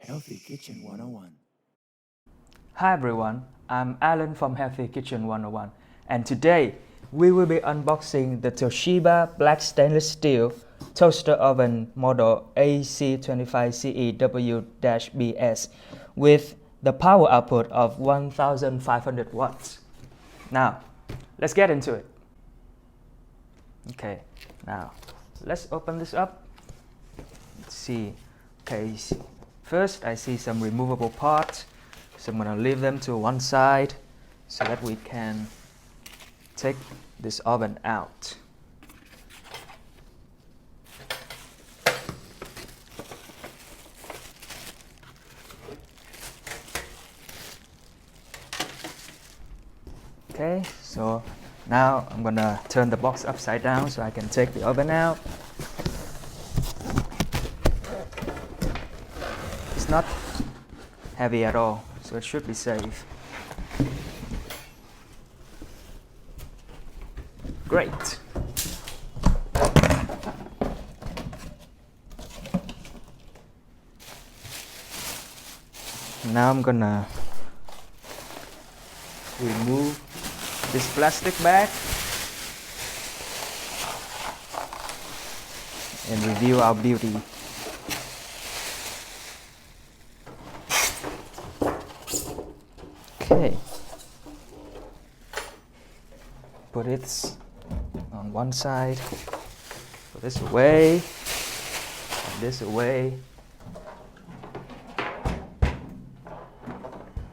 Healthy Kitchen 101. Hi everyone, I'm Alan from Healthy Kitchen 101, and today we will be unboxing the Toshiba black stainless steel toaster oven model AC25CEW-BS with the power output of 1500 watts. Now, let's get into it. Okay, now let's open this up. Let's see. Okay, first I see some removable parts. So I'm going to leave them to one side so that we can take this oven out. Okay, so now I'm going to turn the box upside down so I can take the oven out. It's not heavy at all, so it should be safe. Great. Now I'm gonna remove this plastic bag and review our beauty. Okay, put it on one side, put this away, and this away,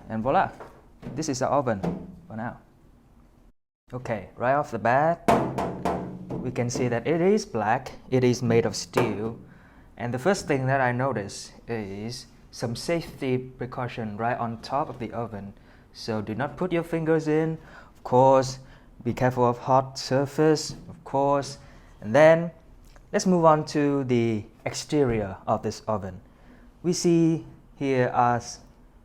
and voila, this is the oven for now. Okay, right off the bat, we can see that it is black, it is made of steel, and the first thing that I notice is some safety precaution right on top of the oven. So do not put your fingers in, of course, be careful of hot surface, of course. And then let's move on to the exterior of this oven. We see here are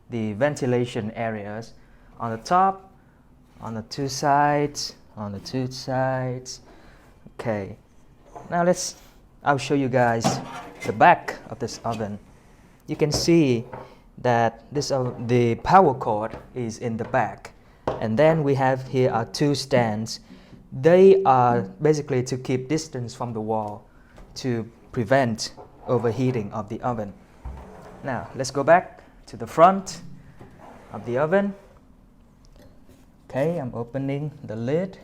the ventilation areas on the top, on the two sides, Okay, now I'll show you guys the back of this oven. You can see that the power cord is in the back, and then we have here are two stands. They are basically to keep distance from the wall to prevent overheating of the oven. Now let's go back to the front of the oven. Okay, I'm opening the lid.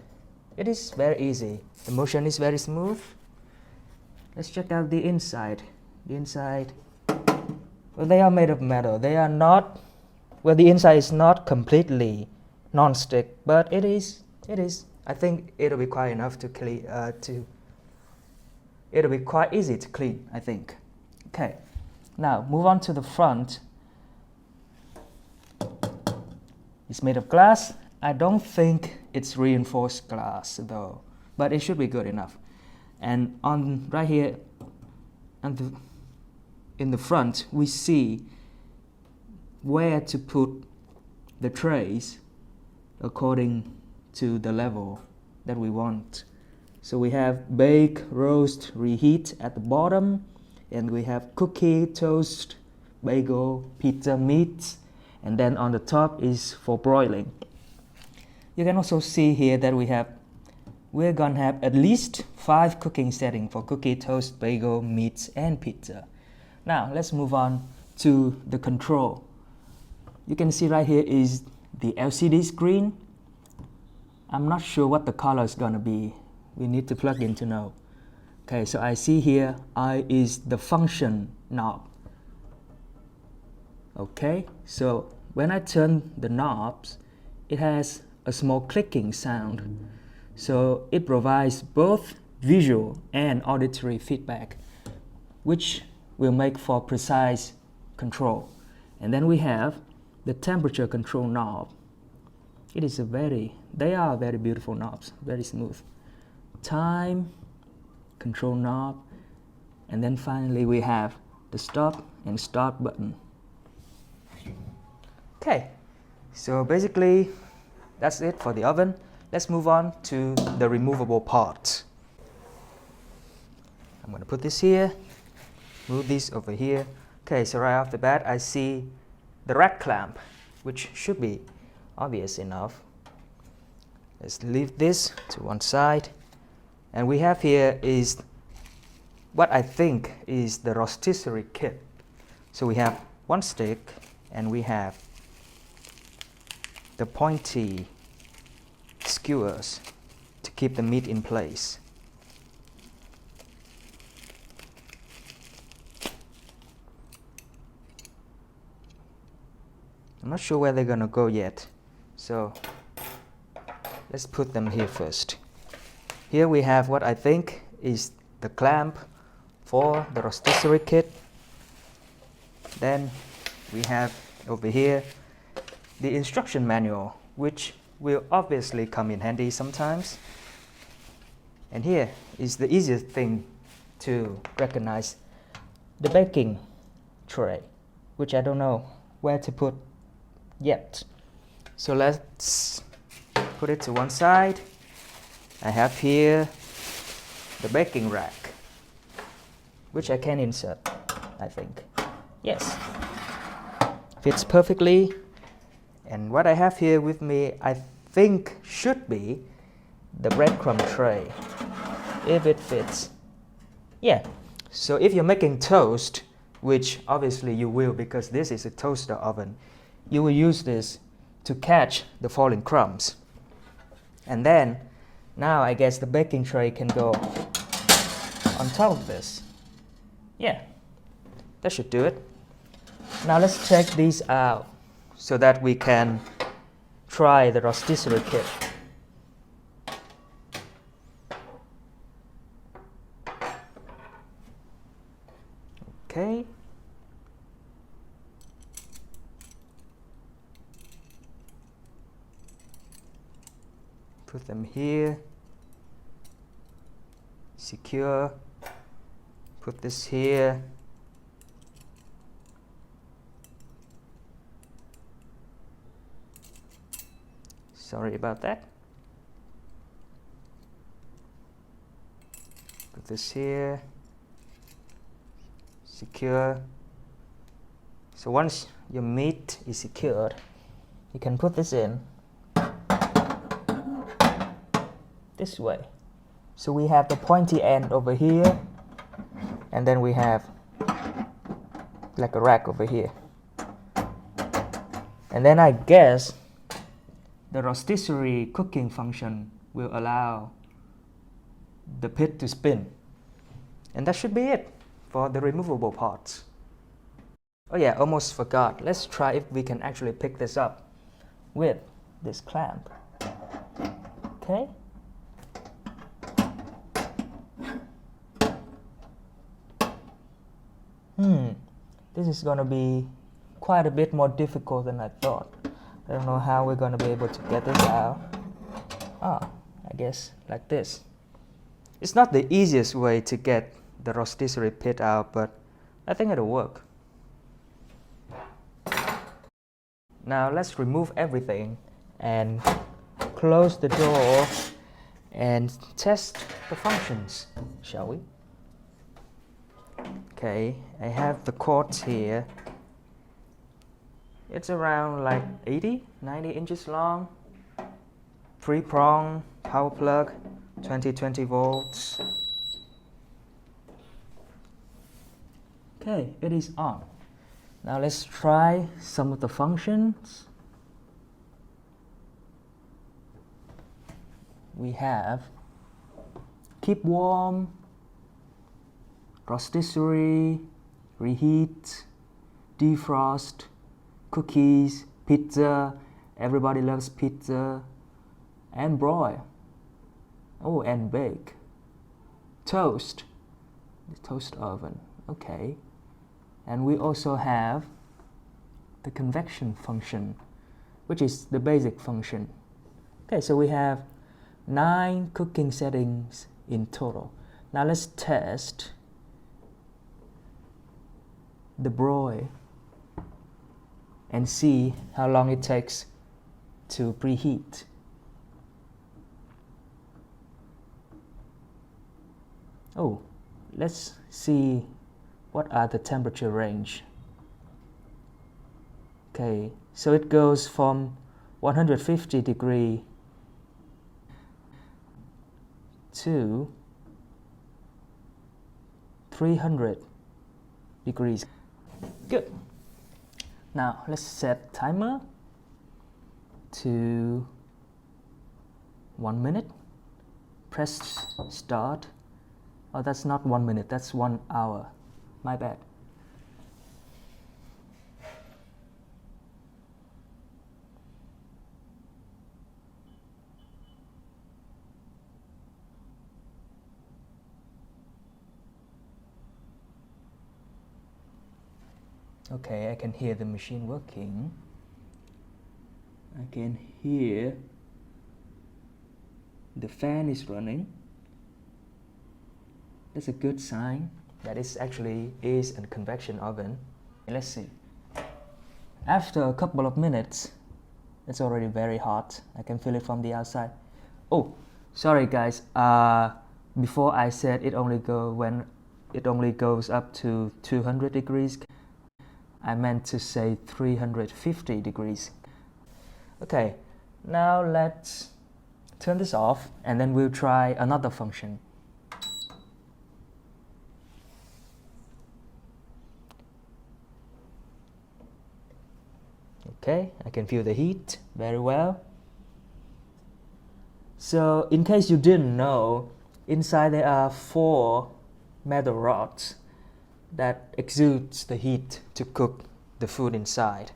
It is very easy. The motion is very smooth. Let's check out the inside. Well, they are made of metal. They are not, well, the inside is not completely non-stick, but it is. I think it'll be quite enough to clean, it'll be quite easy to clean, I think. Okay, now move on to the front. It's made of glass. I don't think it's reinforced glass though, but it should be good enough. And on right here, in the front, we see where to put the trays according to the level that we want. So we have bake, roast, reheat at the bottom, and we have cookie, toast, bagel, pizza, meat, and then on the top is for broiling. You can also see here that we're gonna have at least 5 cooking settings for cookie, toast, bagel, meats, and pizza. Now let's move on to the control. You can see right here is the LCD screen. I'm not sure what the color is gonna be. We need to plug in to know. Okay, so I see here is the function knob. Okay, so when I turn the knobs, it has a small clicking sound. So it provides both visual and auditory feedback, which will make for precise control. And then we have the temperature control knob. They are very beautiful knobs, very smooth. Time control knob, and then finally we have the stop and start button. Okay, so basically that's it for the oven. Let's move on to the removable parts. I'm going to put this here, move this over here. Okay, so right off the bat I see the rack clamp, which should be obvious enough. Let's leave this to one side. And we have here is what I think is the rotisserie kit. So we have one stick and we have the pointy skewers to keep the meat in place. I'm not sure where they're gonna go yet, so let's put them here first. Here we have what I think is the clamp for the rotisserie kit. Then we have over here the instruction manual, which will obviously come in handy sometimes. And here is the easiest thing to recognize, the baking tray, which I don't know where to put yet. So let's put it to one side. I have here the baking rack, which I can insert, I think. Yes, fits perfectly. And what I have here with me, I think should be the breadcrumb tray, if it fits. Yeah, so if you're making toast, which obviously you will because this is a toaster oven, you will use this to catch the falling crumbs. And then, now I guess the baking tray can go on top of this. Yeah, that should do it. Now let's check these out so that we can try the rotisserie kit. Okay. Put them here. Secure. Put this here. Sorry about that. Put this here. Secure. So once your meat is secured, you can put this in this way. So we have the pointy end over here, and then we have like a rack over here. And then I guess the rotisserie cooking function will allow the pit to spin. And that should be it for the removable parts. Oh yeah, almost forgot. Let's try if we can actually pick this up with this clamp. Okay. This is going to be quite a bit more difficult than I thought. I don't know how we're going to be able to get this out. I guess like this. It's not the easiest way to get the rotisserie pit out, but I think it'll work. Now let's remove everything and close the door and test the functions, shall we? Okay, I have the cords here. It's around like 90 inches long. 3-prong power plug, 20 volts. Okay, it is on. Now let's try some of the functions. We have keep warm, rotisserie, reheat, defrost, cookies, pizza, everybody loves pizza, and broil. Oh, and bake. Toast, the toaster oven, okay. And we also have the convection function, which is the basic function. Okay, so we have 9 cooking settings in total. Now let's test the broil and see how long it takes to preheat. Oh, let's see what are the temperature range Okay, so it goes from 150 degree to 300 degrees. Good. Now let's set timer to 1 minute. Press start. Oh, that's not 1 minute, that's 1 hour. My bad. Okay, I can hear the machine working. I can hear the fan is running. That's a good sign that it actually is a convection oven. Let's see. After a couple of minutes, it's already very hot. I can feel it from the outside. Oh, sorry guys. Before I said it only goes up to 200 degrees. I meant to say 350 degrees. Okay, now let's turn this off and then we'll try another function. Okay, I can feel the heat very well. So in case you didn't know, inside there are 4 metal rods that exudes the heat to cook the food inside.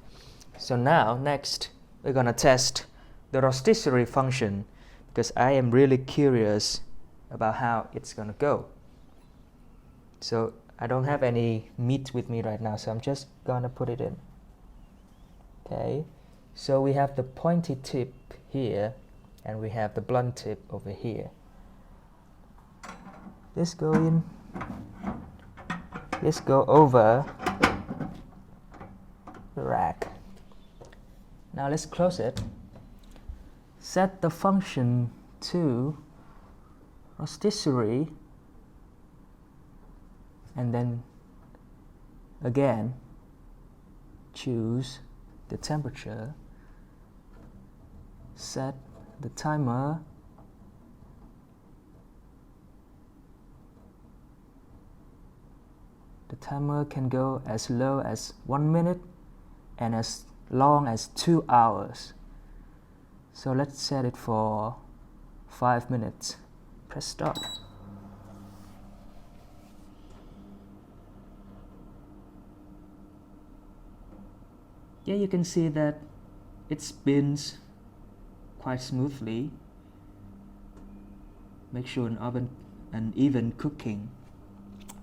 So now next we're gonna test the rotisserie function because I am really curious about how it's gonna go. So I don't have any meat with me right now, so I'm just gonna put it in. Okay, so we have the pointy tip here and we have the blunt tip over here. This go in. Let's go over the rack. Now let's close it. Set the function to rotisserie and then again choose the temperature. Set the timer. The timer can go as low as 1 minute and as long as 2 hours. So let's set it for 5 minutes. Press start. Yeah, you can see that it spins quite smoothly. Make sure an even cooking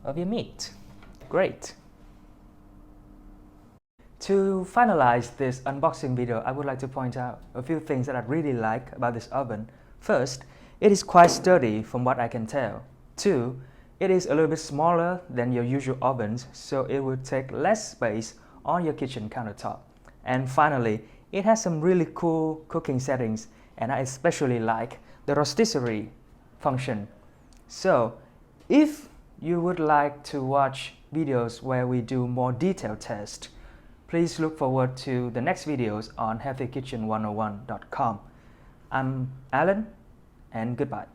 of your meat. Great. To finalize this unboxing video, I would like to point out a few things that I really like about this oven. First, it is quite sturdy from what I can tell. 2, it is a little bit smaller than your usual ovens, so it will take less space on your kitchen countertop. And finally, it has some really cool cooking settings, and I especially like the rotisserie function. So, if you would like to watch videos where we do more detailed tests, please look forward to the next videos on healthykitchen101.com. I'm Alan, and goodbye.